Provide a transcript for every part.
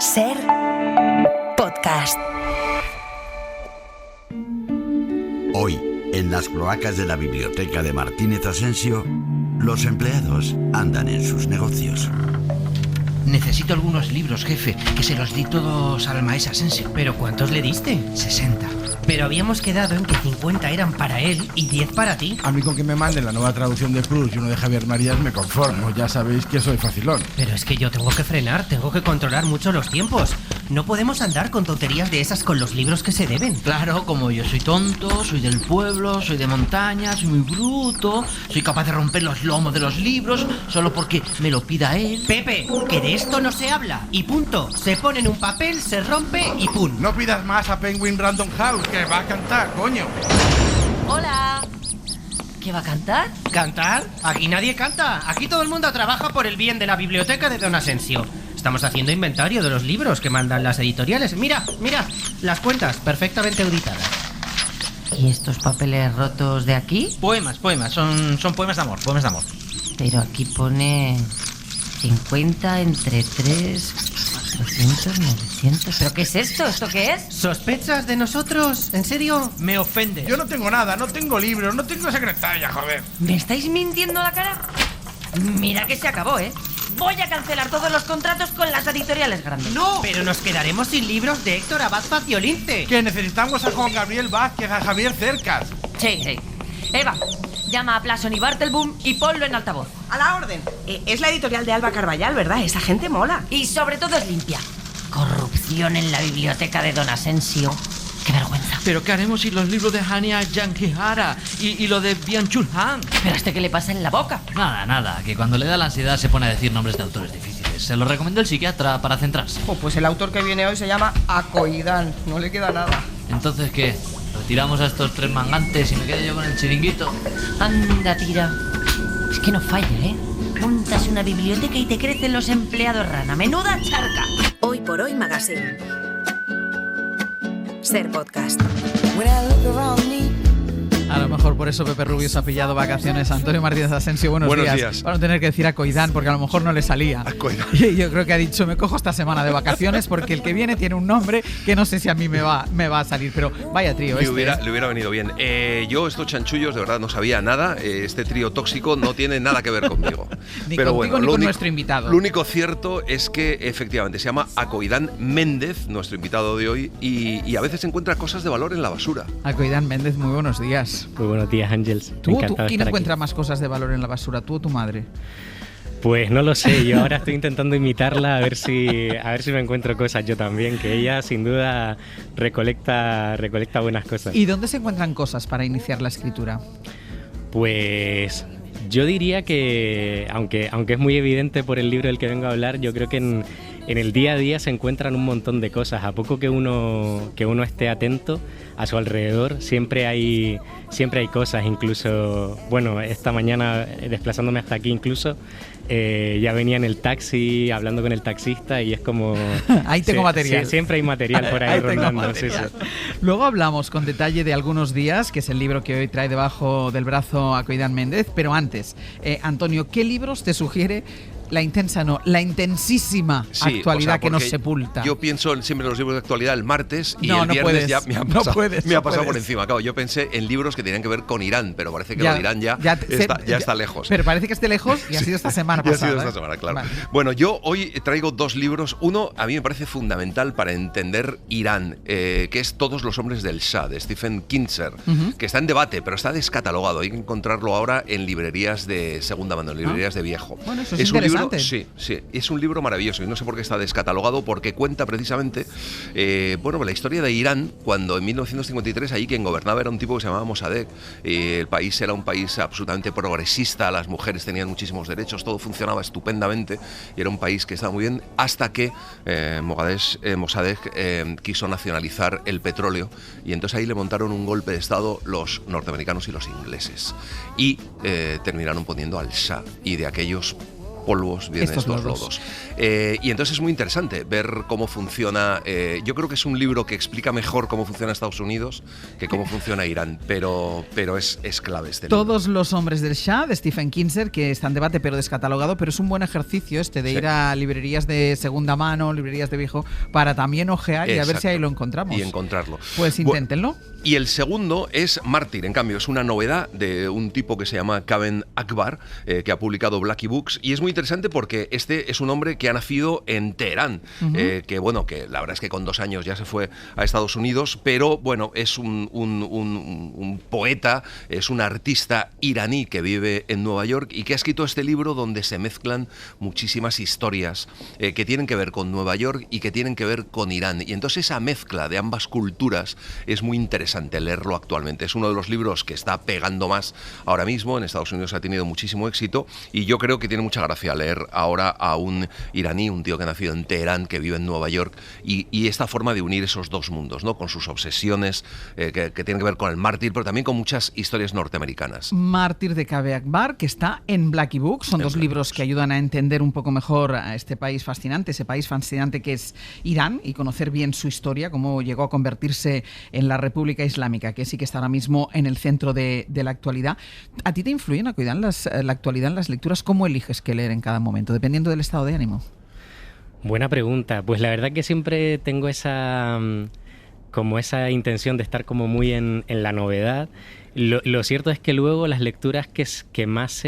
Ser podcast. Hoy, en las cloacas de la biblioteca de Martínez Asensio, los empleados andan en sus negocios. Necesito algunos libros, jefe, que se los di todos al maestro Asensio. ¿Pero cuántos le diste? 60. Pero habíamos quedado en que 50 eran para él y 10 para ti. A mí con que me manden la nueva traducción de Proust y uno de Javier Marías me conformo. Ya sabéis que soy facilón. Pero es que yo tengo que frenar, tengo que controlar mucho los tiempos. No podemos andar con tonterías de esas con los libros que se deben. Claro, como yo soy tonto, soy del pueblo, soy de montaña, soy muy bruto, soy capaz de romper los lomos de los libros solo porque me lo pida él. Pepe, que de esto no se habla. Y punto. Se pone en un papel, se rompe y pum. No pidas más a Penguin Random House, que va a cantar, coño. Hola. ¿Qué va a cantar? ¿Cantar? Aquí nadie canta. Aquí todo el mundo trabaja por el bien de la biblioteca de Don Asensio. Estamos haciendo inventario de los libros que mandan las editoriales. Mira, las cuentas perfectamente auditadas. ¿Y estos papeles rotos de aquí? Poemas, son poemas de amor, Pero aquí pone 50 entre 3, 400, 900... ¿Pero qué es esto? ¿Esto qué es? ¿Sospechas de nosotros? ¿En serio? Me ofende. Yo no tengo nada, no tengo libros, no tengo secretaria, joder. ¿Me estáis mintiendo a la cara? Mira que se acabó, ¿eh? Voy a cancelar todos los contratos con las editoriales grandes. ¡No! Pero nos quedaremos sin libros de Héctor Abad Faciolince. Que necesitamos a Juan Gabriel Vázquez, a Javier Cercas. Sí. Eva, llama a Plason y Bartelboom y ponlo en altavoz. A la orden. Es la editorial de Alba Carballal, ¿verdad? Esa gente mola. Y sobre todo es limpia. Corrupción en la biblioteca de Don Asensio. ¡Qué vergüenza! ¿Pero qué haremos si los libros de Hania Yankihara y lo de Byung-Chul Han? ¿Pero este qué le pasa en la boca? Nada, que cuando le da la ansiedad se pone a decir nombres de autores difíciles. Se lo recomendó el psiquiatra para centrarse. Pues el autor que viene hoy se llama Acoidán. No le queda nada. Entonces, ¿qué? ¿Retiramos a estos tres mangantes y me quedo yo con el chiringuito? Anda, tira. Es que no falla, ¿eh? Montas una biblioteca y te crecen los empleados rana. ¡Menuda charca! Hoy por hoy Magazine. Ser podcast. A lo mejor por eso Pepe Rubio se ha pillado vacaciones. Antonio Martínez Asensio, buenos días. Para no tener que decir a Coidán, porque a lo mejor no le salía. Y yo creo que ha dicho, me cojo esta semana de vacaciones porque el que viene tiene un nombre que no sé si a mí me va a salir. Pero vaya trío le hubiera venido bien. Yo estos chanchullos de verdad no sabía nada. Este trío tóxico no tiene nada que ver conmigo. Ni pero contigo ni con nuestro invitado. Lo único cierto es que efectivamente se llama Acoidán Méndez, nuestro invitado de hoy, y a veces encuentra cosas de valor en la basura. Coidán Méndez, muy buenos días. Muy buenos días, Ángels. ¿Tú quién encuentra más cosas de valor en la basura, tú o tu madre? Pues no lo sé, yo ahora estoy intentando imitarla a ver si me encuentro cosas yo también, que ella sin duda recolecta buenas cosas. ¿Y dónde se encuentran cosas para iniciar la escritura? Pues yo diría que, aunque es muy evidente por el libro del que vengo a hablar, yo creo que en el día a día se encuentran un montón de cosas. A poco que uno esté atento a su alrededor, siempre hay cosas. Incluso, bueno, esta mañana desplazándome hasta aquí incluso, ya venía en el taxi hablando con el taxista y es como... Ahí tengo material. Siempre hay material por ahí rondando. Sí. Luego hablamos con detalle de Algunos días, que es el libro que hoy trae debajo del brazo Acoidán Méndez. Pero antes, Antonio, ¿qué libros te sugiere la intensísima actualidad que nos sepulta? Yo pienso siempre en los libros de actualidad el martes y el viernes ya me ha pasado por puedes. encima. Claro, yo pensé en libros que tenían que ver con Irán, pero parece que lo de Irán ya está lejos. Pero parece que esté lejos y ha sido esta semana pasada. Ha sido esta semana, claro. Vale. Bueno, yo hoy traigo dos libros. Uno a mí me parece fundamental para entender Irán, que es Todos los hombres del Shah, de Stephen Kinzer, que está en debate, pero está descatalogado. Hay que encontrarlo ahora en librerías de segunda mano, en librerías de viejo. Bueno, eso es interesante. Sí, es un libro maravilloso y no sé por qué está descatalogado, porque cuenta precisamente la historia de Irán, cuando en 1953 allí quien gobernaba era un tipo que se llamaba Mossadegh. El país era un país absolutamente progresista, las mujeres tenían muchísimos derechos, todo funcionaba estupendamente y era un país que estaba muy bien hasta que Mossadegh quiso nacionalizar el petróleo y entonces ahí le montaron un golpe de estado los norteamericanos y los ingleses y terminaron poniendo al Shah, y de aquellos polvos, vienen estos lodos. Y entonces es muy interesante ver cómo funciona. Yo creo que es un libro que explica mejor cómo funciona Estados Unidos que cómo funciona Irán, pero es clave este libro. Todos los hombres del Shah, de Stephen Kinzer, que está en debate pero descatalogado, pero es un buen ejercicio de ir a librerías de segunda mano, librerías de viejo, para también ojear y a ver si ahí lo encontramos. Y encontrarlo. Pues inténtenlo. Y el segundo es Mártir, en cambio, es una novedad de un tipo que se llama Kaven Akbar, que ha publicado Blackie Books, y es muy interesante porque este es un hombre que ha nacido en Teherán, que la verdad es que con 2 años ya se fue a Estados Unidos, pero bueno, es un poeta, es un artista iraní que vive en Nueva York y que ha escrito este libro donde se mezclan muchísimas historias que tienen que ver con Nueva York y que tienen que ver con Irán, y entonces esa mezcla de ambas culturas es muy interesante leerlo actualmente. Es uno de los libros que está pegando más ahora mismo. En Estados Unidos ha tenido muchísimo éxito y yo creo que tiene mucha gracia leer ahora a un iraní, un tío que ha nacido en Teherán, que vive en Nueva York, y esta forma de unir esos dos mundos, ¿no? Con sus obsesiones que tienen que ver con el mártir, pero también con muchas historias norteamericanas. Mártir de Kaven Akbar, que está en Blackie Books. Son dos libros que ayudan a entender un poco mejor a este país fascinante, ese país fascinante que es Irán, y conocer bien su historia, cómo llegó a convertirse en la República Islámica, que sí que está ahora mismo en el centro de la actualidad. ¿A ti te influyen, Akoidan, la actualidad en las lecturas? ¿Cómo eliges qué leer en cada momento, dependiendo del estado de ánimo? Buena pregunta. Pues la verdad que siempre tengo esa intención de estar como muy en la novedad. Lo cierto es que luego las lecturas que más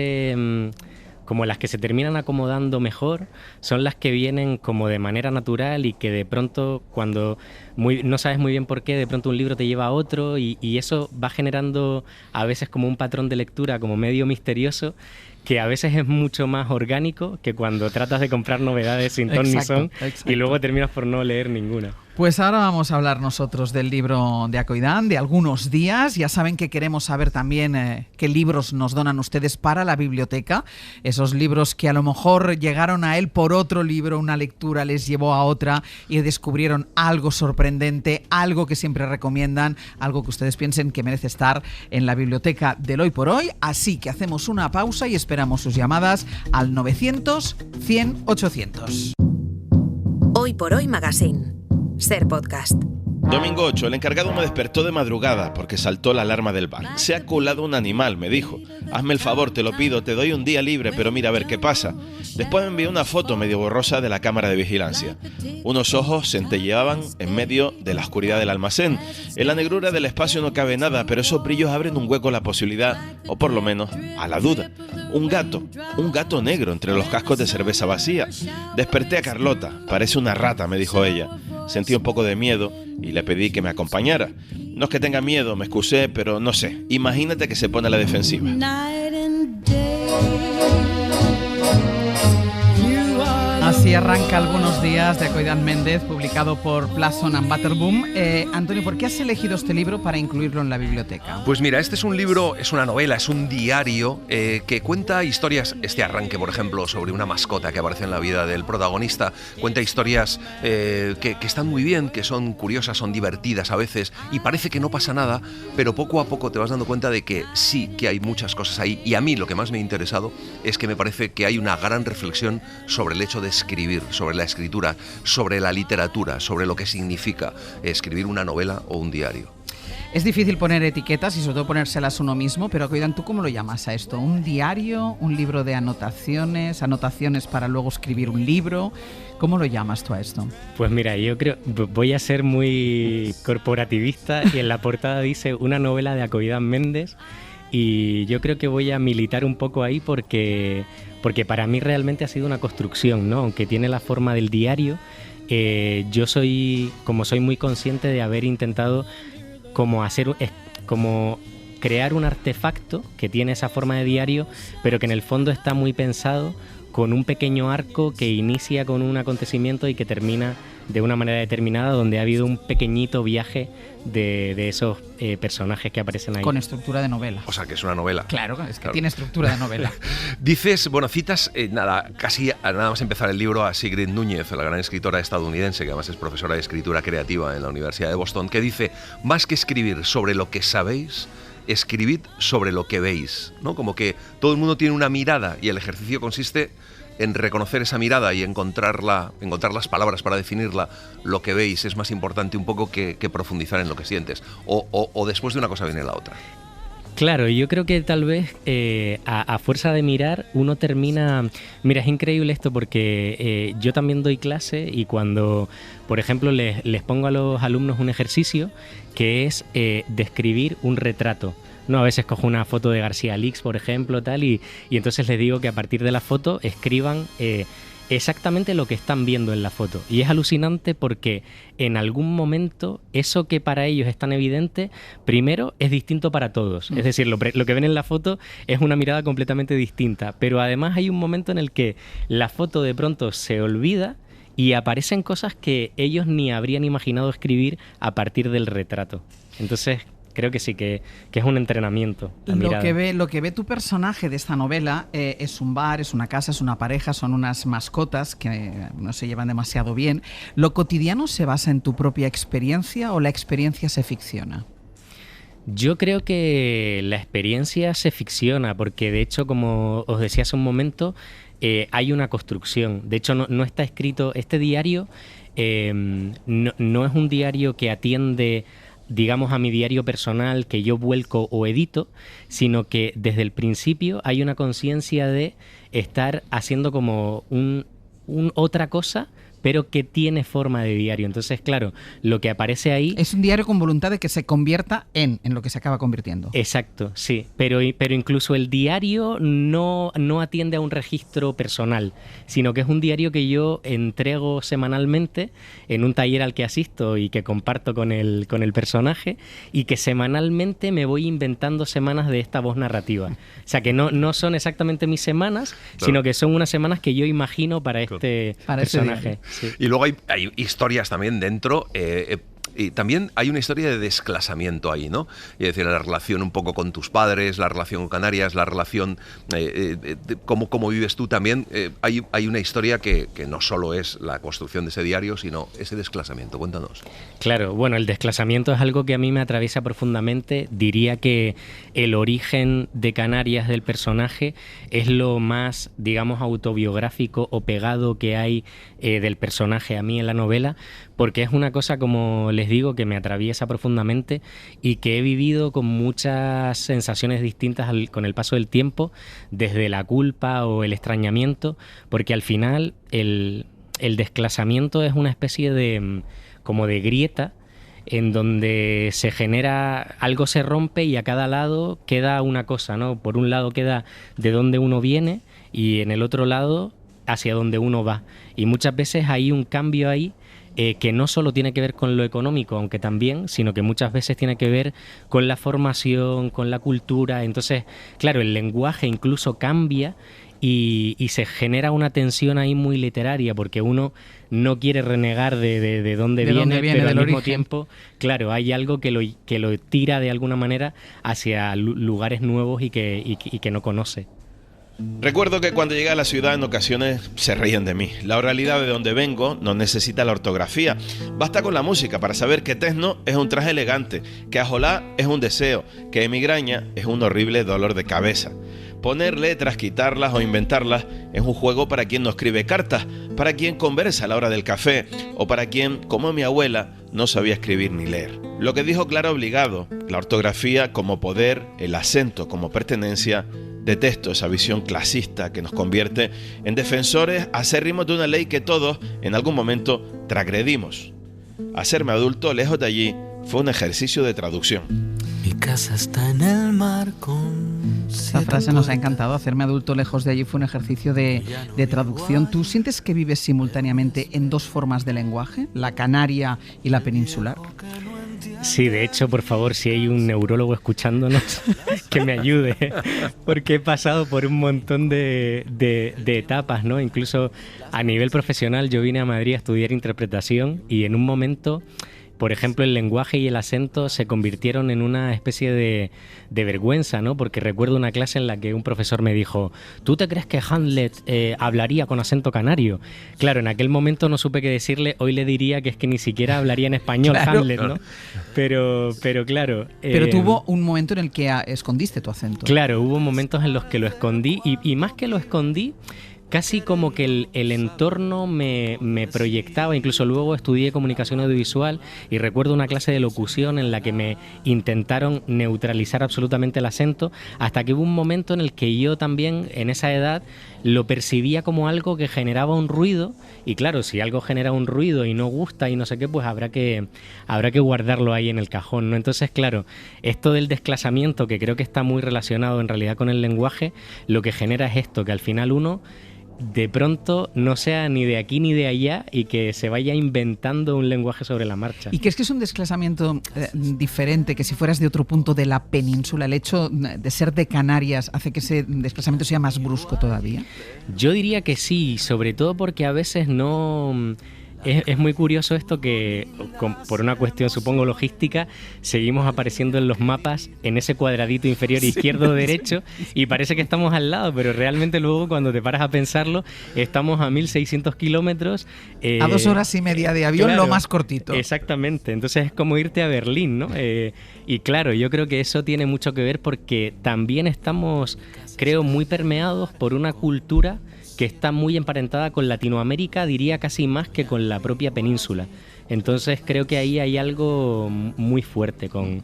como las que se terminan acomodando mejor son las que vienen como de manera natural, y que de pronto cuando no sabes muy bien por qué, de pronto un libro te lleva a otro, y eso va generando a veces como un patrón de lectura como medio misterioso, que a veces es mucho más orgánico que cuando tratas de comprar novedades sin ton ni son, y luego terminas por no leer ninguna. Pues ahora vamos a hablar nosotros del libro de Akoidan, de algunos días. Ya saben que queremos saber también qué libros nos donan ustedes para la biblioteca. Esos libros que a lo mejor llegaron a él por otro libro, una lectura les llevó a otra y descubrieron algo sorprendente, algo que siempre recomiendan, algo que ustedes piensen que merece estar en la biblioteca del Hoy por Hoy. Así que hacemos una pausa y esperamos sus llamadas al 900 100 800. Hoy por Hoy Magazine. Ser podcast. Domingo 8, el encargado me despertó de madrugada porque saltó la alarma del bar. Se ha colado un animal, me dijo. Hazme el favor, te lo pido, te doy un día libre, pero mira a ver qué pasa. Después me envió una foto medio borrosa de la cámara de vigilancia. Unos ojos centelleaban en medio de la oscuridad del almacén. En la negrura del espacio no cabe nada, pero esos brillos abren un hueco a la posibilidad, o por lo menos a la duda. Un gato negro entre los cascos de cerveza vacía. Desperté a Carlota, parece una rata, me dijo ella. Sentí un poco de miedo y le pedí que me acompañara. No es que tenga miedo, me excusé, pero no sé. Imagínate que se pone a la defensiva. Así arranca Algunos días de Akoidan Méndez, publicado por Plasson and Butterboom. Antonio, ¿por qué has elegido este libro para incluirlo en la biblioteca? Pues mira, este es un libro, es una novela, es un diario que cuenta historias. Este arranque, por ejemplo, sobre una mascota que aparece en la vida del protagonista, cuenta historias que están muy bien, que son curiosas, son divertidas a veces, y parece que no pasa nada, pero poco a poco te vas dando cuenta de que sí, que hay muchas cosas ahí. Y a mí lo que más me ha interesado es que me parece que hay una gran reflexión sobre el hecho de escribir, sobre la escritura, sobre la literatura, sobre lo que significa escribir una novela o un diario. Es difícil poner etiquetas y sobre todo ponérselas uno mismo, pero Akoidan, ¿tú cómo lo llamas a esto? ¿Un diario? ¿Un libro de anotaciones? ¿Anotaciones para luego escribir un libro? ¿Cómo lo llamas tú a esto? Pues mira, yo creo, voy a ser muy corporativista, y en la portada dice una novela de Akoidan Méndez, y yo creo que voy a militar un poco ahí porque para mí realmente ha sido una construcción, ¿no? Aunque tiene la forma del diario, yo soy muy consciente de haber intentado como crear un artefacto que tiene esa forma de diario, pero que en el fondo está muy pensado con un pequeño arco que inicia con un acontecimiento y que termina de una manera determinada, donde ha habido un pequeñito viaje de esos personajes que aparecen ahí. Con estructura de novela. O sea, que es una novela. Claro, es que tiene estructura de novela. Dices, citas, casi nada más empezar el libro, a Sigrid Núñez, la gran escritora estadounidense, que además es profesora de escritura creativa en la Universidad de Boston, que dice: más que escribir sobre lo que sabéis, escribid sobre lo que veis, ¿no? Como que todo el mundo tiene una mirada y el ejercicio consiste en reconocer esa mirada y encontrar las palabras para definirla, lo que veis es más importante un poco que profundizar en lo que sientes. O después de una cosa viene la otra. Claro, yo creo que tal vez a fuerza de mirar uno termina... Mira, es increíble esto porque yo también doy clase y cuando, por ejemplo, les pongo a los alumnos un ejercicio que es describir un retrato. No, a veces cojo una foto de García Lix, por ejemplo, tal, y entonces les digo que a partir de la foto escriban exactamente lo que están viendo en la foto. Y es alucinante porque en algún momento eso que para ellos es tan evidente, primero es distinto para todos. Es decir, lo que ven en la foto es una mirada completamente distinta, pero además hay un momento en el que la foto de pronto se olvida y aparecen cosas que ellos ni habrían imaginado escribir a partir del retrato. Entonces, creo que sí, que es un entrenamiento. Lo que ve tu personaje de esta novela es un bar, es una casa, es una pareja, son unas mascotas que no se llevan demasiado bien. ¿Lo cotidiano se basa en tu propia experiencia o la experiencia se ficciona? Yo creo que la experiencia se ficciona porque, de hecho, como os decía hace un momento, hay una construcción. De hecho, no está escrito... Este diario no es un diario que atiende, digamos, a mi diario personal que yo vuelco o edito, sino que desde el principio hay una conciencia de estar haciendo como otra cosa, pero que tiene forma de diario. Entonces, claro, lo que aparece ahí... Es un diario con voluntad de que se convierta en lo que se acaba convirtiendo. Exacto, sí. Pero incluso el diario no atiende a un registro personal, sino que es un diario que yo entrego semanalmente en un taller al que asisto y que comparto con el personaje, y que semanalmente me voy inventando semanas de esta voz narrativa. O sea, que no son exactamente mis semanas, claro, sino que son unas semanas que yo imagino para este personaje. Sí. Y luego hay historias también dentro. Y también hay una historia de desclasamiento ahí, ¿no? Es decir, la relación un poco con tus padres, la relación con Canarias, la relación... cómo vives tú también. Hay una historia que no solo es la construcción de ese diario, sino ese desclasamiento. Cuéntanos. Claro, bueno, el desclasamiento es algo que a mí me atraviesa profundamente. Diría que el origen de Canarias del personaje es lo más, digamos, autobiográfico o pegado que hay del personaje a mí en la novela, porque es una cosa, como les digo, que me atraviesa profundamente y que he vivido con muchas sensaciones distintas con el paso del tiempo, desde la culpa o el extrañamiento, porque al final el desclasamiento es una especie de como de grieta en donde se genera, algo se rompe y a cada lado queda una cosa, ¿no? Por un lado queda de dónde uno viene y en el otro lado hacia donde uno va. Y muchas veces hay un cambio ahí que no solo tiene que ver con lo económico, aunque también, sino que muchas veces tiene que ver con la formación, con la cultura. Entonces, claro, el lenguaje incluso cambia y se genera una tensión ahí muy literaria, porque uno no quiere renegar de dónde viene, pero al mismo tiempo, claro, hay algo que lo tira de alguna manera hacia lugares nuevos y que no conoce. Recuerdo que cuando llegué a la ciudad en ocasiones se reían de mí. La oralidad de donde vengo no necesita la ortografía. Basta con la música para saber que tecno es un traje elegante, que ajolá es un deseo, que migraña es un horrible dolor de cabeza. Poner letras, quitarlas o inventarlas es un juego para quien no escribe cartas, para quien conversa a la hora del café o para quien, como mi abuela, no sabía escribir ni leer. Lo que dijo Clara Obligado, la ortografía como poder, el acento como pertenencia. Detesto esa visión clasista que nos convierte en defensores acérrimos de una ley que todos, en algún momento, transgredimos. Hacerme adulto lejos de allí fue un ejercicio de traducción. Mi casa está en el mar con... Esta frase nos ha encantado. Hacerme adulto lejos de allí fue un ejercicio de traducción. ¿Tú sientes que vives simultáneamente en dos formas de lenguaje, la canaria y la peninsular? Sí, de hecho, por favor, si hay un neurólogo escuchándonos, que me ayude, porque he pasado por un montón de etapas, ¿no? Incluso a nivel profesional, yo vine a Madrid a estudiar interpretación y en un momento, por ejemplo, el lenguaje y el acento se convirtieron en una especie de vergüenza, ¿no? Porque recuerdo una clase en la que un profesor me dijo: ¿tú te crees que Hamlet hablaría con acento canario? Claro, en aquel momento no supe qué decirle. Hoy le diría que es que ni siquiera hablaría en español, claro. Hamlet, ¿no? Pero claro... Pero tuvo un momento en el que escondiste tu acento. Claro, hubo momentos en los que lo escondí y más que lo escondí, casi como que el entorno me proyectaba. Incluso luego estudié comunicación audiovisual y recuerdo una clase de locución en la que me intentaron neutralizar absolutamente el acento, hasta que hubo un momento en el que yo también, en esa edad, lo percibía como algo que generaba un ruido, y claro, si algo genera un ruido y no gusta y no sé qué, pues habrá que guardarlo ahí en el cajón, ¿no? Entonces, claro, esto del desclasamiento, que creo que está muy relacionado en realidad con el lenguaje, lo que genera es esto, que al final uno de pronto no sea ni de aquí ni de allá y que se vaya inventando un lenguaje sobre la marcha. ¿Y crees que es un desclasamiento diferente, que si fueras de otro punto de la península, el hecho de ser de Canarias hace que ese desplazamiento sea más brusco todavía? Yo diría que sí, sobre todo porque a veces no... Es muy curioso esto que, por una cuestión supongo logística, seguimos apareciendo en los mapas en ese cuadradito inferior izquierdo o derecho, y parece que estamos al lado, pero realmente luego cuando te paras a pensarlo estamos a 1.600 kilómetros. A 2 horas y media de avión, claro, lo más cortito. Exactamente, entonces es como irte a Berlín, ¿no? Y claro, yo creo que eso tiene mucho que ver porque también estamos, creo, muy permeados por una cultura que está muy emparentada con Latinoamérica, diría casi más que con la propia península. Entonces creo que ahí hay algo muy fuerte con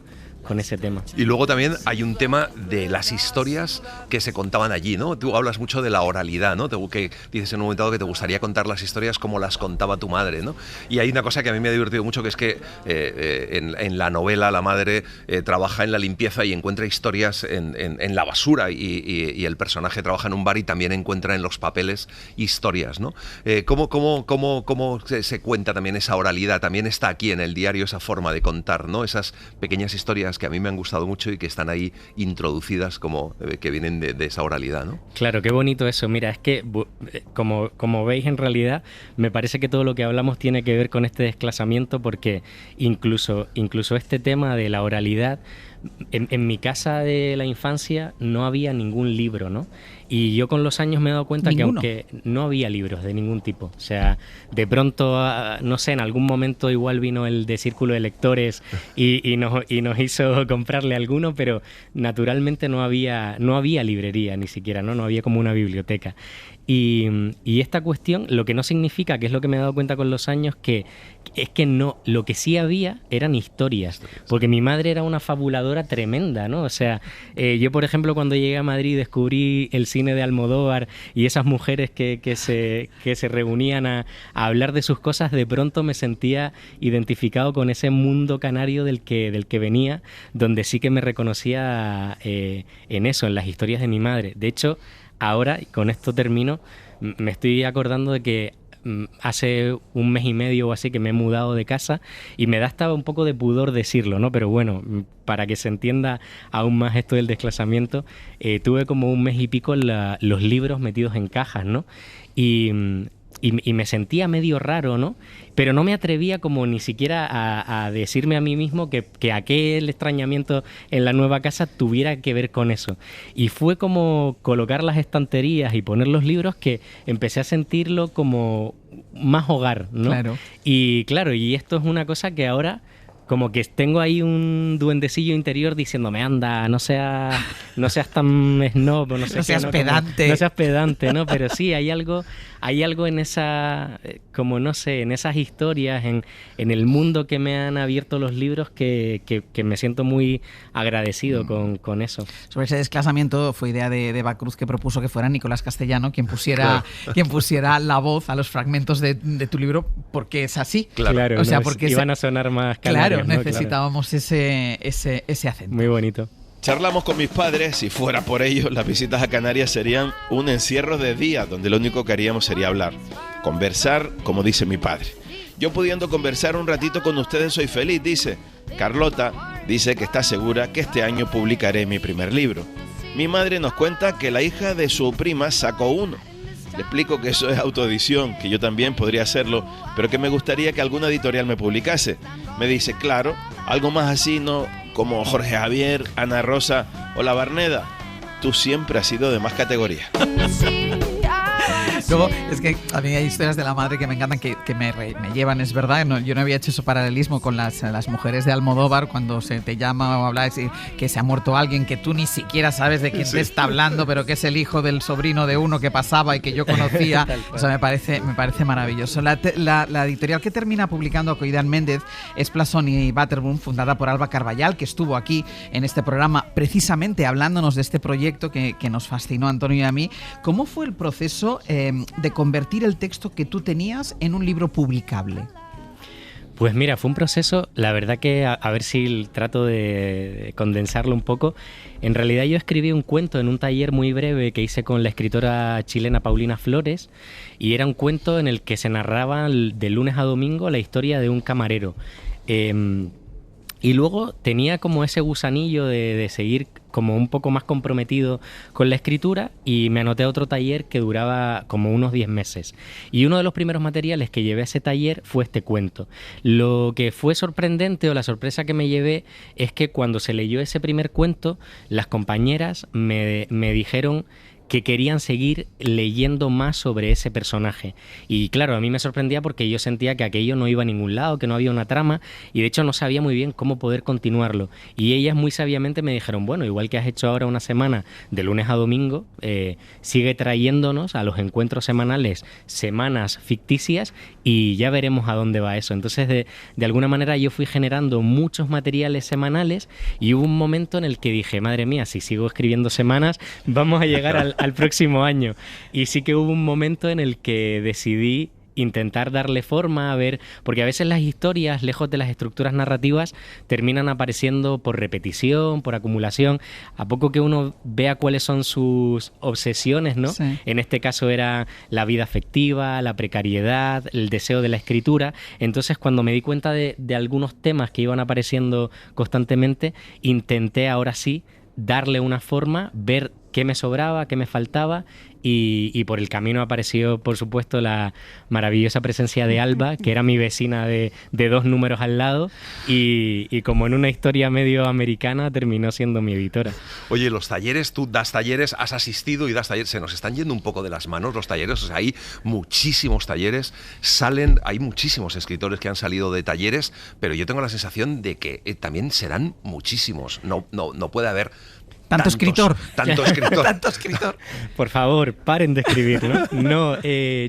ese tema. Y luego también hay un tema de las historias que se contaban allí, ¿no? Tú hablas mucho de la oralidad, ¿no? Que dices en un momento dado que te gustaría contar las historias como las contaba tu madre, ¿no? Y hay una cosa que a mí me ha divertido mucho, que es que en la novela la madre trabaja en la limpieza y encuentra historias en la basura, y el personaje trabaja en un bar y también encuentra en los papeles historias, ¿no? ¿Cómo se cuenta también esa oralidad? También está aquí en el diario esa forma de contar, ¿no? Esas pequeñas historias que a mí me han gustado mucho y que están ahí introducidas como que vienen de esa oralidad, ¿no? Claro, qué bonito eso. Mira, es que como veis, en realidad me parece que todo lo que hablamos tiene que ver con este desclasamiento, porque incluso este tema de la oralidad, en mi casa de la infancia no había ningún libro, ¿no? Y yo con los años me he dado cuenta ¿Ninguno? Que aunque no había libros de ningún tipo, o sea, de pronto, no sé, en algún momento igual vino el de Círculo de Lectores y nos hizo comprarle alguno, pero naturalmente no había librería ni siquiera, ¿no? No había como una biblioteca. Y esta cuestión, lo que no significa, que es lo que me he dado cuenta con los años, que es que no, lo que sí había eran historias, porque mi madre era una fabuladora tremenda, ¿no? O sea, yo por ejemplo cuando llegué a Madrid descubrí el cine de Almodóvar y esas mujeres que se reunían a hablar de sus cosas, de pronto me sentía identificado con ese mundo canario del que venía, donde sí que me reconocía en eso, en las historias de mi madre. De hecho, ahora, y con esto termino, me estoy acordando de que hace un mes y medio o así que me he mudado de casa y me da hasta un poco de pudor decirlo, ¿no? Pero bueno, para que se entienda aún más esto del desclasamiento, tuve como un mes y pico los libros metidos en cajas, ¿no? Y me sentía medio raro, ¿no? Pero no me atrevía como ni siquiera a decirme a mí mismo que aquel extrañamiento en la nueva casa tuviera que ver con eso. Y fue como colocar las estanterías y poner los libros que empecé a sentirlo como más hogar, ¿no? Claro. Y claro, y esto es una cosa que ahora como que tengo ahí un duendecillo interior diciéndome, anda, no seas tan snob, no seas pedante. No seas pedante, ¿no? Pero sí, hay algo en esa, como no sé, en esas historias, en el mundo que me han abierto los libros que me siento muy agradecido con eso. Sobre ese desclasamiento fue idea de Eva Cruz, que propuso que fuera Nicolás Castellano quien pusiera la voz a los fragmentos de tu libro, porque es así. Claro, o sea, no, porque iban a sonar más canarios, claro, necesitábamos ese acento. Muy bonito. Charlamos con mis padres, si fuera por ellos, las visitas a Canarias serían un encierro de día donde lo único que haríamos sería hablar, conversar, como dice mi padre. Yo pudiendo conversar un ratito con ustedes soy feliz, dice. Carlota dice que está segura que este año publicaré mi primer libro. Mi madre nos cuenta que la hija de su prima sacó uno. Le explico que eso es autoedición, que yo también podría hacerlo, pero que me gustaría que alguna editorial me publicase. Me dice, claro, algo más así, ¿no? Como Jorge Javier, Ana Rosa o La Barneda. Tú siempre has sido de más categoría. Luego, es que a mí hay historias de la madre que me encantan, que me llevan, es verdad. No, yo no había hecho ese paralelismo con las mujeres de Almodóvar, cuando se te llama o hablas que se ha muerto alguien que tú ni siquiera sabes de quién te está hablando, pero que es el hijo del sobrino de uno que pasaba y que yo conocía. O sea, me parece maravilloso. La editorial que termina publicando Coidán Méndez es Plasón y Butterboom, fundada por Alba Carballal, que estuvo aquí en este programa precisamente hablándonos de este proyecto que nos fascinó a Antonio y a mí. ¿Cómo fue el proceso de convertir el texto que tú tenías en un libro publicable? Pues mira, fue un proceso, la verdad que a ver si trato de condensarlo un poco. En realidad yo escribí un cuento en un taller muy breve que hice con la escritora chilena Paulina Flores, y era un cuento en el que se narraba de lunes a domingo la historia de un camarero. Y luego tenía como ese gusanillo de seguir como un poco más comprometido con la escritura, y me anoté a otro taller que duraba como unos 10 meses. Y uno de los primeros materiales que llevé a ese taller fue este cuento. Lo que fue sorprendente, o la sorpresa que me llevé, es que cuando se leyó ese primer cuento, las compañeras me dijeron que querían seguir leyendo más sobre ese personaje. Y claro, a mí me sorprendía porque yo sentía que aquello no iba a ningún lado, que no había una trama, y de hecho no sabía muy bien cómo poder continuarlo. Y ellas muy sabiamente me dijeron, bueno, igual que has hecho ahora una semana de lunes a domingo, sigue trayéndonos a los encuentros semanales semanas ficticias y ya veremos a dónde va eso. Entonces, de alguna manera yo fui generando muchos materiales semanales, y hubo un momento en el que dije, madre mía, si sigo escribiendo semanas, vamos a llegar al próximo año. Y sí que hubo un momento en el que decidí intentar darle forma, a ver, porque a veces las historias, lejos de las estructuras narrativas, terminan apareciendo por repetición, por acumulación, a poco que uno vea cuáles son sus obsesiones, ¿no? Sí. En este caso era la vida afectiva, la precariedad, el deseo de la escritura. Entonces, cuando me di cuenta de algunos temas que iban apareciendo constantemente, intenté ahora sí darle una forma, ver qué me sobraba, qué me faltaba, y por el camino apareció, por supuesto, la maravillosa presencia de Alba, que era mi vecina de 2 números al lado, y como en una historia medio americana, terminó siendo mi editora. Oye, los talleres, tú das talleres, has asistido y das talleres, se nos están yendo un poco de las manos los talleres, o sea, hay muchísimos talleres, hay muchísimos escritores que han salido de talleres, pero yo tengo la sensación de que también serán muchísimos, no puede haber Tanto escritor. Por favor, paren de escribir, ¿no? No,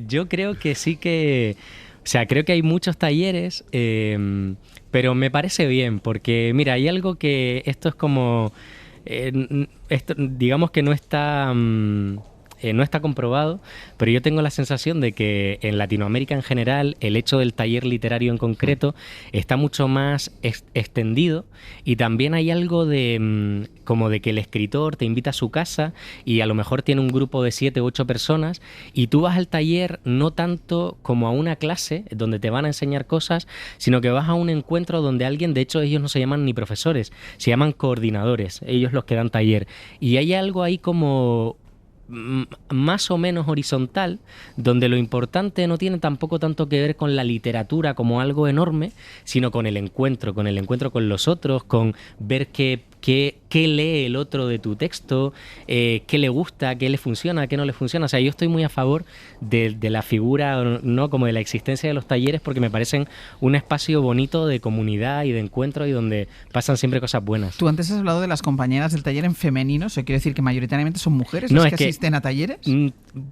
yo creo que sí que... O sea, creo que hay muchos talleres, pero me parece bien, porque, mira, hay algo que esto es como... esto, digamos que no está comprobado, pero yo tengo la sensación de que en Latinoamérica en general el hecho del taller literario en concreto está mucho más extendido, y también hay algo de como de que el escritor te invita a su casa y a lo mejor tiene un grupo de 7 u 8 personas, y tú vas al taller no tanto como a una clase donde te van a enseñar cosas, sino que vas a un encuentro donde alguien, de hecho ellos no se llaman ni profesores, se llaman coordinadores, ellos los que dan taller, y hay algo ahí como más o menos horizontal, donde lo importante no tiene tampoco tanto que ver con la literatura como algo enorme, sino con el encuentro con los otros, con ver qué lee el otro de tu texto, qué le gusta, qué le funciona, qué no le funciona. O sea, yo estoy muy a favor de la figura, ¿no?, como de la existencia de los talleres, porque me parecen un espacio bonito de comunidad y de encuentro, y donde pasan siempre cosas buenas. Tú antes has hablado de las compañeras del taller en femenino, ¿eso quiere decir que mayoritariamente son mujeres las que asisten a talleres?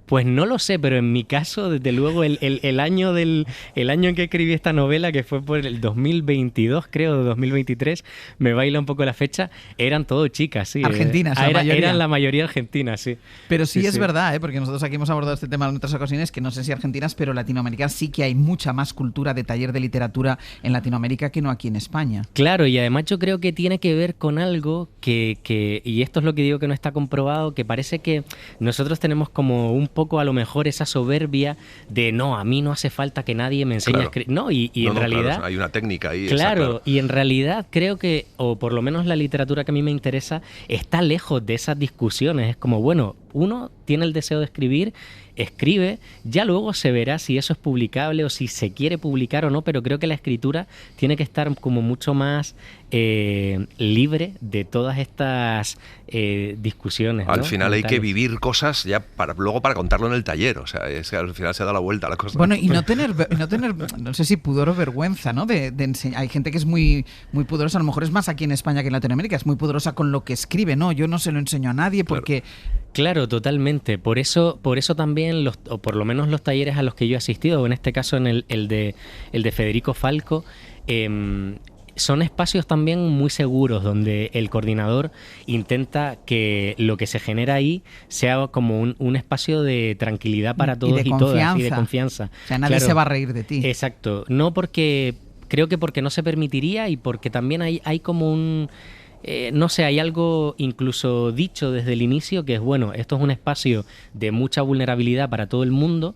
Pues no lo sé, pero en mi caso, desde luego, el año en que escribí esta novela, que fue por el 2022, creo, 2023, me baila un poco la fecha, eran todo chicas, sí. Argentinas, la mayoría. Eran la mayoría argentinas, sí. Pero sí es verdad, porque nosotros aquí hemos abordado este tema en otras ocasiones, que no sé si argentinas, pero latinoamericanas, sí que hay mucha más cultura de taller de literatura en Latinoamérica que no aquí en España. Claro, y además yo creo que tiene que ver con algo que y esto es lo que digo que no está comprobado, que parece que nosotros tenemos como un poco a lo mejor esa soberbia de no, a mí no hace falta que nadie me enseñe a escribir. No, y en realidad... Claro, hay una técnica ahí. Claro, y en realidad creo que, o por lo menos la literatura que a mí me interesa, está lejos de esas discusiones. Es como, bueno, uno tiene el deseo de escribir, escribe, ya luego se verá si eso es publicable o si se quiere publicar o no, pero creo que la escritura tiene que estar como mucho más libre de todas estas discusiones, ¿no? Al final hay que vivir cosas ya luego para contarlo en el taller, o sea, es que al final se da la vuelta a la cosa. Bueno, y no tener no sé si pudor o vergüenza, ¿no? De enseñar. Hay gente que es muy, muy pudorosa, a lo mejor es más aquí en España que en Latinoamérica, es muy pudorosa con lo que escribe, ¿no? Yo no se lo enseño a nadie porque... Claro, totalmente. Por eso también, o por lo menos los talleres a los que yo he asistido, o en este caso en el de Federico Falco, son espacios también muy seguros donde el coordinador intenta que lo que se genera ahí sea como un espacio de tranquilidad para todos y todas y de confianza. O sea, nadie se va a reír de ti. Exacto. No porque... Creo que porque no se permitiría y porque también hay como un... no sé, hay algo incluso dicho desde el inicio que es, bueno, esto es un espacio de mucha vulnerabilidad para todo el mundo,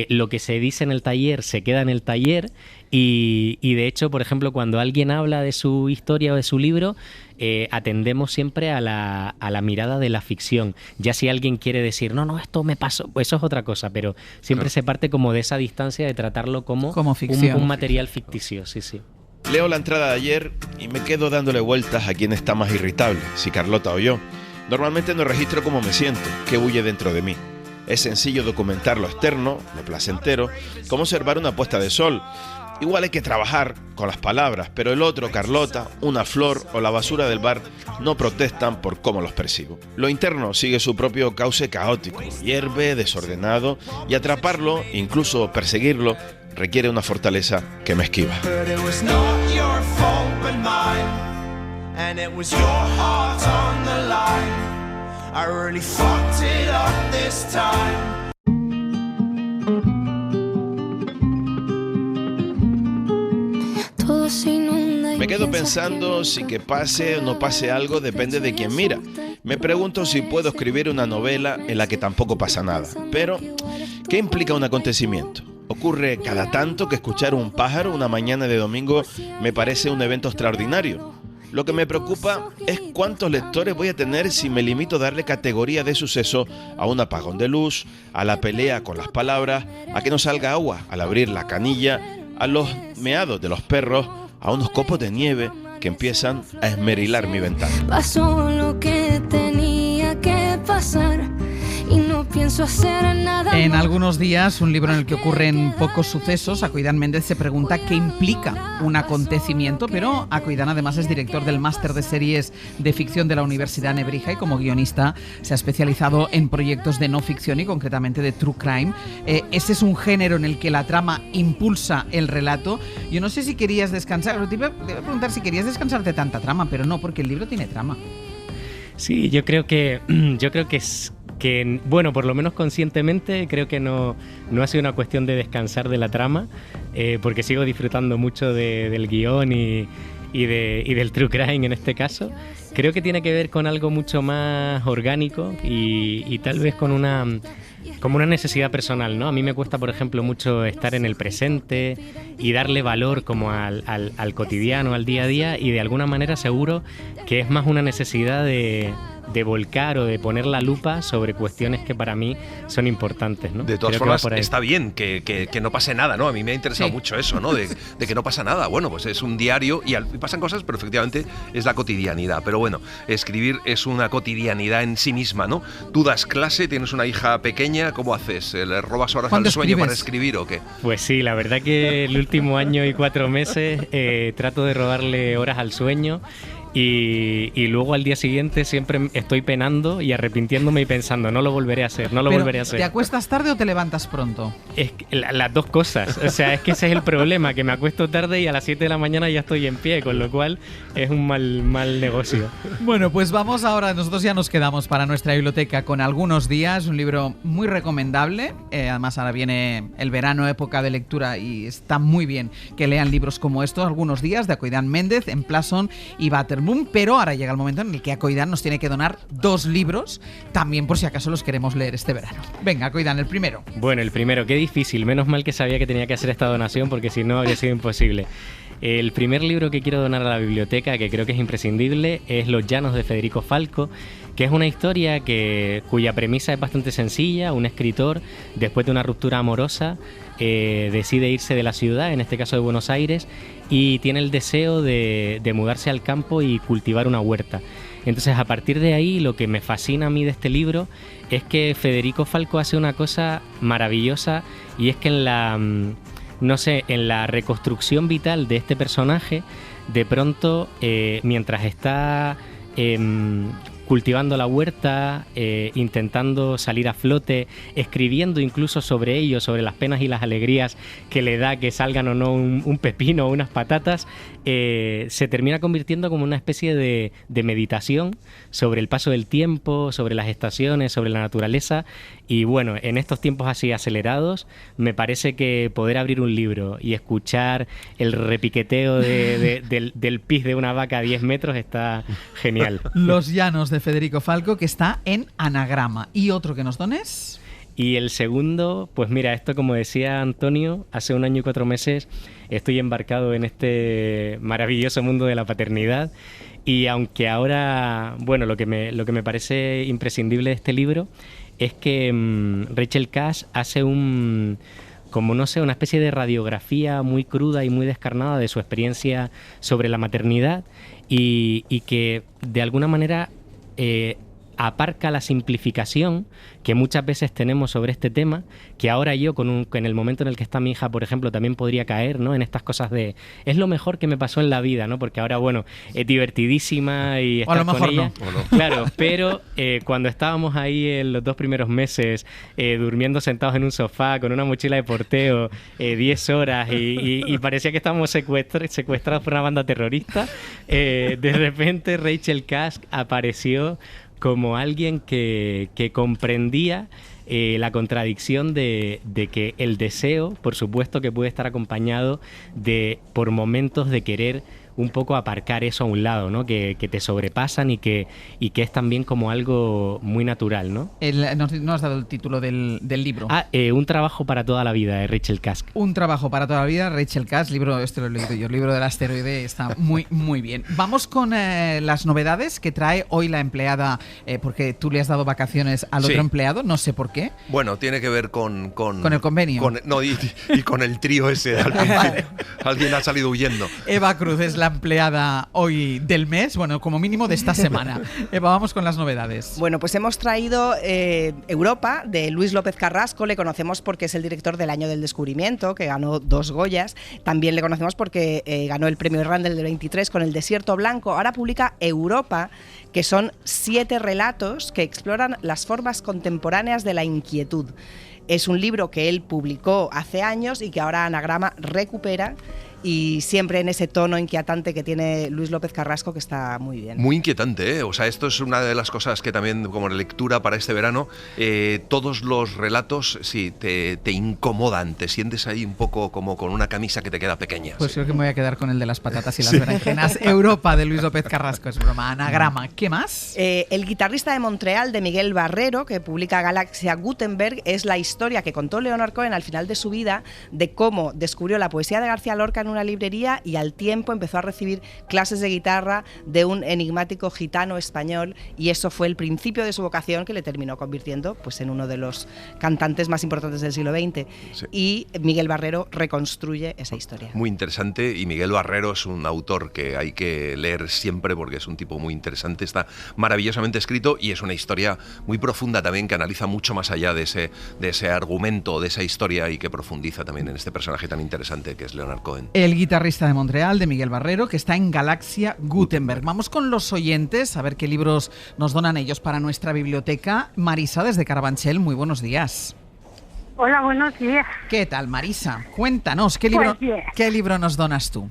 lo que se dice en el taller se queda en el taller y de hecho, por ejemplo, cuando alguien habla de su historia o de su libro, atendemos siempre a la mirada de la ficción. Ya si alguien quiere decir, no, esto me pasó, pues eso es otra cosa, pero siempre se parte como de esa distancia de tratarlo como ficción. Un material ficticio, sí. Leo la entrada de ayer y me quedo dándole vueltas a quién está más irritable, si Carlota o yo. Normalmente no registro cómo me siento, qué bulle dentro de mí. Es sencillo documentar lo externo, lo placentero, como observar una puesta de sol. Igual hay que trabajar con las palabras, pero el otro, Carlota, una flor o la basura del bar no protestan por cómo los percibo. Lo interno sigue su propio cauce caótico, hierve, desordenado, y atraparlo, incluso perseguirlo, requiere una fortaleza que me esquiva. Me quedo pensando si que pase o no pase algo depende de quién mira. Me pregunto si puedo escribir una novela en la que tampoco pasa nada. Pero, ¿qué implica un acontecimiento? Ocurre cada tanto que escuchar un pájaro una mañana de domingo me parece un evento extraordinario. Lo que me preocupa es cuántos lectores voy a tener si me limito a darle categoría de suceso a un apagón de luz, a la pelea con las palabras, a que no salga agua al abrir la canilla, a los meados de los perros, a unos copos de nieve que empiezan a esmerilar mi ventana. Pasó lo que tenía que pasar y no pienso hacer nada. En algunos días, un libro en el que ocurren pocos sucesos, Akoidan Méndez se pregunta qué implica un acontecimiento, pero Akoidan además es director del máster de series de ficción de la Universidad Nebrija y como guionista se ha especializado en proyectos de no ficción y concretamente de true crime. Ese es un género en el que la trama impulsa el relato. Yo no sé si querías descansar, te iba a preguntar si querías descansar de tanta trama, pero no, porque el libro tiene trama. Sí, yo creo que es que, bueno, por lo menos conscientemente creo que no ha sido una cuestión de descansar de la trama, porque sigo disfrutando mucho del guión y del true crime en este caso. Creo que tiene que ver con algo mucho más orgánico y tal vez con como una necesidad personal, ¿no? A mí me cuesta, por ejemplo, mucho estar en el presente y darle valor como al cotidiano, al día a día, y de alguna manera seguro que es más una necesidad de volcar o de poner la lupa sobre cuestiones que para mí son importantes, ¿no? De todas formas, está bien que no pase nada, ¿no? A mí me ha interesado mucho eso, ¿no? De que no pasa nada. Bueno, pues es un diario y pasan cosas, pero efectivamente es la cotidianidad. Pero bueno, escribir es una cotidianidad en sí misma, ¿no? Tú das clase, tienes una hija pequeña, ¿cómo haces? ¿Le robas horas al sueño para escribir o qué? Pues sí, la verdad que el último año y 4 meses trato de robarle horas al sueño. Y luego al día siguiente siempre estoy penando y arrepintiéndome y pensando, no lo volveré a hacer. ¿Te acuestas tarde o te levantas pronto? Es que las dos cosas. O sea, es que ese es el problema, que me acuesto tarde y a las 7 de la mañana ya estoy en pie, con lo cual es un mal negocio. Bueno, pues vamos ahora, nosotros ya nos quedamos para nuestra biblioteca con Algunos días, un libro muy recomendable. Además ahora viene el verano, época de lectura, y está muy bien que lean libros como estos, Algunos días, de Akoidan Méndez, en Plason y Waterboom. Pero ahora llega el momento en el que Akoidan nos tiene que donar 2 libros, también por si acaso los queremos leer este verano. Venga, Akoidan, el primero. Bueno, el primero, qué difícil. Menos mal que sabía que tenía que hacer esta donación porque si no habría sido imposible. El primer libro que quiero donar a la biblioteca, que creo que es imprescindible, es Los Llanos de Federico Falco, que es una historia cuya premisa es bastante sencilla. Un escritor, después de una ruptura amorosa, decide irse de la ciudad, en este caso de Buenos Aires, y tiene el deseo de mudarse al campo y cultivar una huerta. Entonces, a partir de ahí, lo que me fascina a mí de este libro es que Federico Falco hace una cosa maravillosa, y es que en la reconstrucción vital de este personaje, de pronto, mientras está cultivando la huerta, intentando salir a flote, escribiendo incluso sobre ello, sobre las penas y las alegrías que le da que salgan o no un pepino o unas patatas, se termina convirtiendo como una especie de meditación sobre el paso del tiempo, sobre las estaciones, sobre la naturaleza. Y bueno, en estos tiempos así acelerados, me parece que poder abrir un libro y escuchar el repiqueteo del pis de una vaca a 10 metros está genial. Los Llanos de Federico Falco, que está en Anagrama. ¿Y otro que nos dones? Y el segundo, pues mira, esto, como decía Antonio, hace 1 año y 4 meses estoy embarcado en este maravilloso mundo de la paternidad. Y aunque ahora, bueno, lo que me parece imprescindible de este libro es que Rachel Cash hace una especie de radiografía muy cruda y muy descarnada de su experiencia sobre la maternidad, y que de alguna manera aparca la simplificación que muchas veces tenemos sobre este tema, que ahora yo, en el momento en el que está mi hija, por ejemplo, también podría caer, ¿no?, en estas cosas de es lo mejor que me pasó en la vida, ¿no? Porque ahora, bueno, es divertidísima y estar o a lo mejor con ella. No. Claro, pero cuando estábamos ahí en los 2 primeros meses durmiendo sentados en un sofá con una mochila de porteo 10 horas y parecía que estábamos secuestrados por una banda terrorista, de repente Rachel Cash apareció como alguien que comprendía la contradicción de que el deseo, por supuesto, que puede estar acompañado por momentos de querer un poco aparcar eso a un lado, ¿no? Que te sobrepasan y que es también como algo muy natural, ¿no? No has dado el título del libro. Un trabajo para toda la vida, de Rachel Cash. Un trabajo para toda la vida, Rachel Cash, libro, lo he leído yo, el libro del asteroide, está muy, muy bien. Vamos con las novedades que trae hoy la empleada, porque tú le has dado vacaciones al otro empleado, no sé por qué. Bueno, tiene que ver con el convenio. Y con el trío ese al principio. Alguien ha salido huyendo. Eva Cruz es la empleada hoy del mes, bueno, como mínimo de esta semana. Eva, vamos con las novedades. Bueno, pues hemos traído Europa, de Luis López Carrasco. Le conocemos porque es el director del Año del Descubrimiento, que ganó 2 Goyas. También le conocemos porque ganó el premio Randall del 23 con El Desierto Blanco. Ahora publica Europa, que son 7 relatos que exploran las formas contemporáneas de la inquietud. Es un libro que él publicó hace años y que ahora Anagrama recupera, y siempre en ese tono inquietante que tiene Luis López Carrasco, que está muy bien. Muy inquietante, ¿eh? O sea, esto es una de las cosas que también, como lectura para este verano, todos los relatos, sí, te incomodan, te sientes ahí un poco como con una camisa que te queda pequeña. Pues creo que me voy a quedar con el de las patatas y las berenjenas. Europa, de Luis López Carrasco, es broma. Anagrama, ¿qué más? El guitarrista de Montreal, de Miguel Barrero, que publica Galaxia Gutenberg, es la historia que contó Leonard Cohen al final de su vida, de cómo descubrió la poesía de García Lorca en una librería y al tiempo empezó a recibir clases de guitarra de un enigmático gitano español, y eso fue el principio de su vocación, que le terminó convirtiendo pues en uno de los cantantes más importantes del siglo XX. Sí. Y Miguel Barrero reconstruye esa historia. Muy interesante, y Miguel Barrero es un autor que hay que leer siempre porque es un tipo muy interesante, está maravillosamente escrito y es una historia muy profunda también, que analiza mucho más allá de ese argumento, de esa historia, y que profundiza también en este personaje tan interesante que es Leonard Cohen. El guitarrista de Montreal, de Miguel Barrero, que está en Galaxia Gutenberg. Vamos con los oyentes, a ver qué libros nos donan ellos para nuestra biblioteca. Marisa, desde Carabanchel, muy buenos días. Hola, buenos días. ¿Qué tal, Marisa? Cuéntanos, ¿qué libro nos donas tú?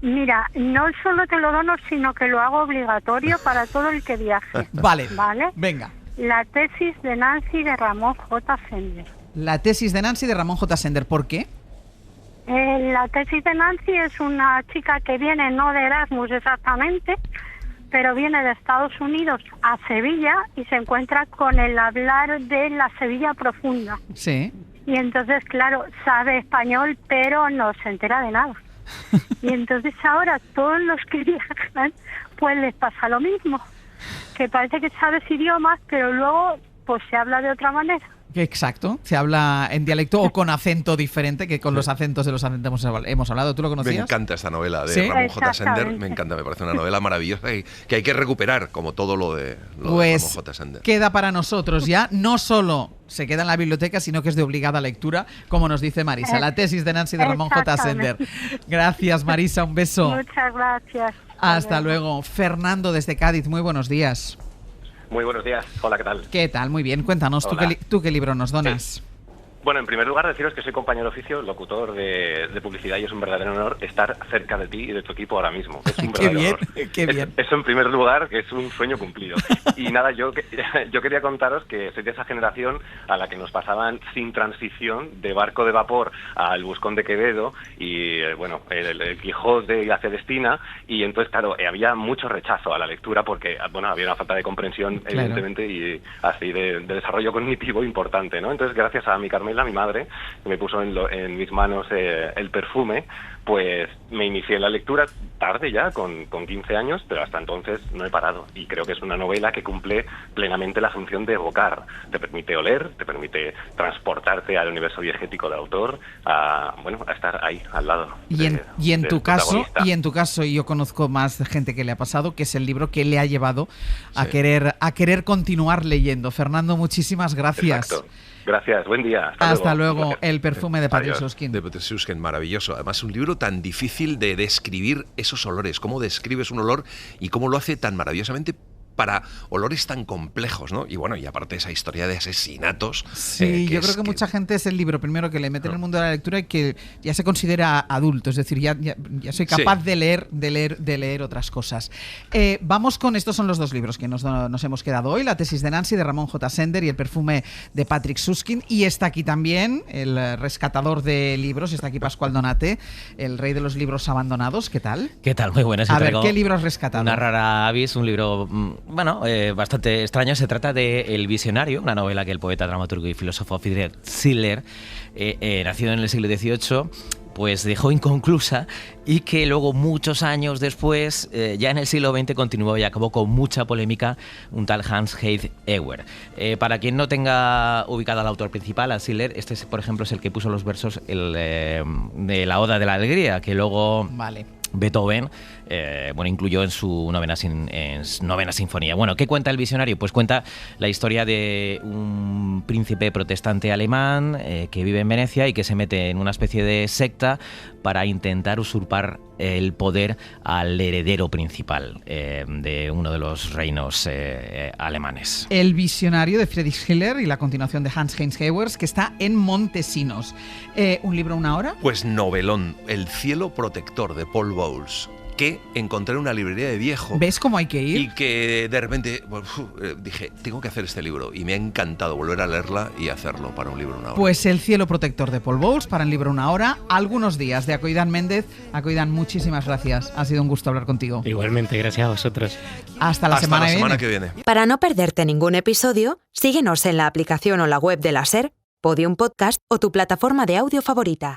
Mira, no solo te lo dono, sino que lo hago obligatorio para todo el que viaje. Vale, ¿vale? Venga. La tesis de Nancy, de Ramón J. Sender. La tesis de Nancy, de Ramón J. Sender, ¿por qué? La tesis de Nancy es una chica que viene no de Erasmus exactamente, pero viene de Estados Unidos a Sevilla y se encuentra con el hablar de la Sevilla profunda. Sí. Y entonces, claro, sabe español, pero no se entera de nada. Y entonces ahora todos los que viajan, pues les pasa lo mismo, que parece que sabes idiomas, pero luego pues se habla de otra manera. Exacto, se habla en dialecto o con acento diferente, que con los acentos de los acentos hemos hablado. ¿Tú lo conocías? Me encanta esta novela de Ramón J. Sender, me encanta, me parece una novela maravillosa y que hay que recuperar, como todo lo de Ramón J. Sender. Queda para nosotros ya, no solo se queda en la biblioteca, sino que es de obligada lectura, como nos dice Marisa, la tesis de Nancy de Ramón J. Sender. Gracias, Marisa, un beso. Muchas gracias. Hasta luego. Fernando desde Cádiz, muy buenos días. Muy buenos días. Hola, ¿qué tal? ¿Qué tal? Muy bien. Cuéntanos, ¿tú qué libro nos donas? Sí. Bueno, en primer lugar deciros que soy compañero de oficio, locutor de publicidad, y es un verdadero honor estar cerca de ti y de tu equipo ahora mismo. Es un verdadero honor. Qué bien. Eso en primer lugar, que es un sueño cumplido. Y nada, yo quería contaros que soy de esa generación a la que nos pasaban sin transición de barco de vapor al Buscón de Quevedo y, bueno, el Quijote y la Celestina, y entonces, claro, había mucho rechazo a la lectura porque, bueno, había una falta de comprensión, evidentemente, y así de desarrollo cognitivo importante, ¿no? Entonces, gracias a mi Carmela, mi madre, que me puso en mis manos el perfume, pues me inicié en la lectura tarde ya, con 15 años, pero hasta entonces no he parado. Y creo que es una novela que cumple plenamente la función de evocar. Te permite oler, te permite transportarte al universo diegético del autor, a estar ahí, al lado. Y en tu caso, yo conozco más gente que le ha pasado, que es el libro que le ha llevado a querer continuar leyendo. Fernando, muchísimas gracias. Exacto. Gracias, buen día. Hasta luego. El perfume de Patrick Süskind. De Patrick Süskind, maravilloso. Además, un libro tan difícil de describir esos olores. Cómo describes un olor y cómo lo hace tan maravillosamente para olores tan complejos, ¿no? Y bueno, y aparte esa historia de asesinatos. Sí, yo creo que mucha gente es el libro primero que le mete en el mundo de la lectura y que ya se considera adulto, es decir, ya soy capaz de leer otras cosas. Vamos con, estos son los dos libros que nos hemos quedado hoy, la tesis de Nancy de Ramón J. Sender y el perfume de Patrick Süskind, y está aquí también el rescatador de libros, está aquí Pascual Donate, el rey de los libros abandonados. ¿Qué tal? ¿Qué tal? Muy buenas. A ver, ¿qué libro has rescatado? Una rara avis, un libro bastante extraño. Se trata de El visionario, una novela que el poeta, dramaturgo y filósofo Friedrich Schiller, nacido en el siglo XVIII, pues dejó inconclusa y que luego, muchos años después, ya en el siglo XX, continuó y acabó con mucha polémica un tal Hans Heinz Ewer. Para quien no tenga ubicado al autor principal, a Schiller, este, por ejemplo, es el que puso los versos de la Oda de la Alegría, que luego Beethoven incluyó en su novena sinfonía. Bueno, ¿qué cuenta El visionario? Pues cuenta la historia de un príncipe protestante alemán que vive en Venecia y que se mete en una especie de secta para intentar usurpar el poder al heredero principal de uno de los reinos alemanes. El visionario de Friedrich Schiller y la continuación de Hans Heinz Ewer, que está en Montesinos. ¿Un libro, una hora? Pues novelón, El cielo protector de Paul Bowles, que encontré en una librería de viejo. ¿Ves cómo hay que ir? Y que de repente dije, tengo que hacer este libro. Y me ha encantado volver a leerla y hacerlo para un libro una hora. Pues El cielo protector de Paul Bowles para el libro una hora. Algunos días de Acoidán Méndez. Acoidán, muchísimas gracias. Ha sido un gusto hablar contigo. Igualmente, gracias a vosotros. Hasta la semana que viene. Para no perderte ningún episodio, síguenos en la aplicación o la web de la SER, Podium Podcast o tu plataforma de audio favorita.